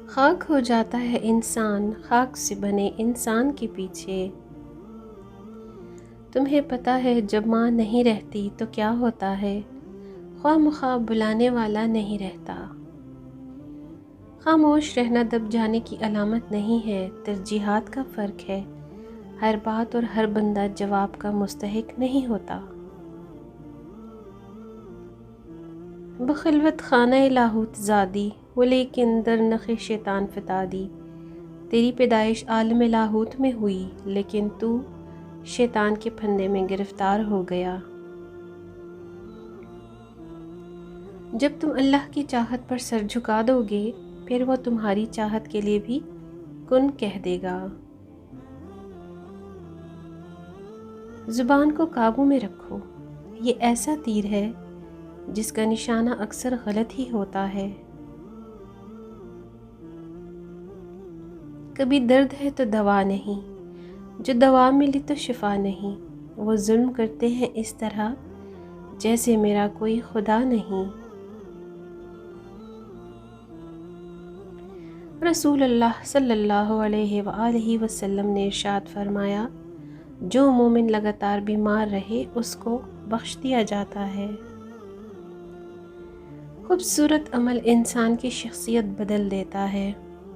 خاک ہو جاتا ہے انسان خاک سے بنے انسان کے پیچھے۔ تمہیں پتہ ہے جب ماں نہیں رہتی تو کیا ہوتا ہے، خواہ مخواہ بلانے والا نہیں رہتا۔ خاموش رہنا دب جانے کی علامت نہیں ہے، ترجیحات کا فرق ہے۔ ہر بات اور ہر بندہ جواب کا مستحق نہیں ہوتا۔ بخلوت خانہ لاہوت زادی ولیکن در نخ شیطان فتا دی۔ تیری پیدائش عالم لاہوت میں ہوئی لیکن تو شیطان کے پھندے میں گرفتار ہو گیا۔ جب تم اللہ کی چاہت پر سر جھکا دو گے پھر وہ تمہاری چاہت کے لیے بھی کن کہہ دے گا۔ زبان کو قابو میں رکھو، یہ ایسا تیر ہے جس کا نشانہ اکثر غلط ہی ہوتا ہے۔ کبھی درد ہے تو دوا نہیں، جو دوا ملی تو شفا نہیں۔ وہ ظلم کرتے ہیں اس طرح جیسے میرا کوئی خدا نہیں۔ رسول اللہ صلی اللہ علیہ وآلہ وسلم نے ارشاد فرمایا، جو مومن لگاتار بیمار رہے اس کو بخش دیا جاتا ہے۔ خوبصورت عمل انسان کی شخصیت بدل دیتا ہے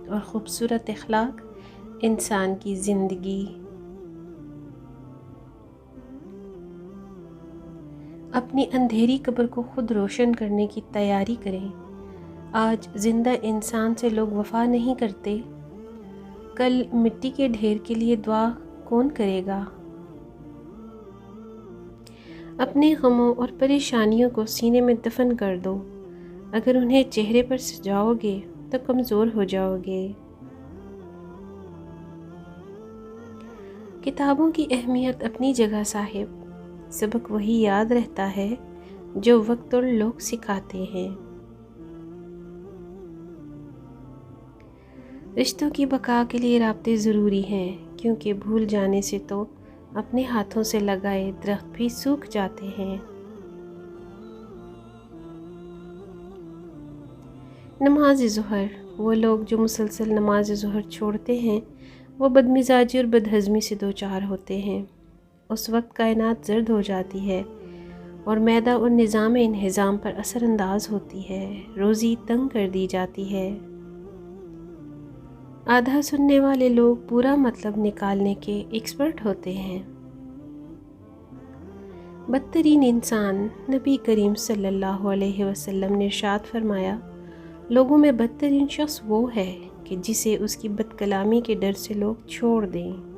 اور خوبصورت اخلاق انسان کی زندگی۔ اپنی اندھیری قبر کو خود روشن کرنے کی تیاری کریں۔ آج زندہ انسان سے لوگ وفا نہیں کرتے، کل مٹی کے ڈھیر کے لیے دعا کون کرے گا؟ اپنے غموں اور پریشانیوں کو سینے میں دفن کر دو، اگر انہیں چہرے پر سجاؤ گے تو کمزور ہو جاؤ گے۔ کتابوں کی اہمیت اپنی جگہ صاحب، سبق وہی یاد رہتا ہے جو وقت اور لوگ سکھاتے ہیں۔ رشتوں کی بقا کے لیے رابطے ضروری ہیں، کیونکہ بھول جانے سے تو اپنے ہاتھوں سے لگائے درخت بھی سوکھ جاتے ہیں۔ نماز ظہر، وہ لوگ جو مسلسل نماز ظہر چھوڑتے ہیں وہ بدمزاجی اور بدہضمی سے دوچار ہوتے ہیں۔ اس وقت کائنات زرد ہو جاتی ہے اور معدہ اور نظام انہضام پر اثر انداز ہوتی ہے، روزی تنگ کر دی جاتی ہے۔ آدھا سننے والے لوگ پورا مطلب نکالنے کے ایکسپرٹ ہوتے ہیں۔ بدترین انسان، نبی کریم صلی اللہ علیہ وسلم نے ارشاد فرمایا، لوگوں میں بدترین شخص وہ ہے کہ جسے اس کی بد کلامی کے ڈر سے لوگ چھوڑ دیں۔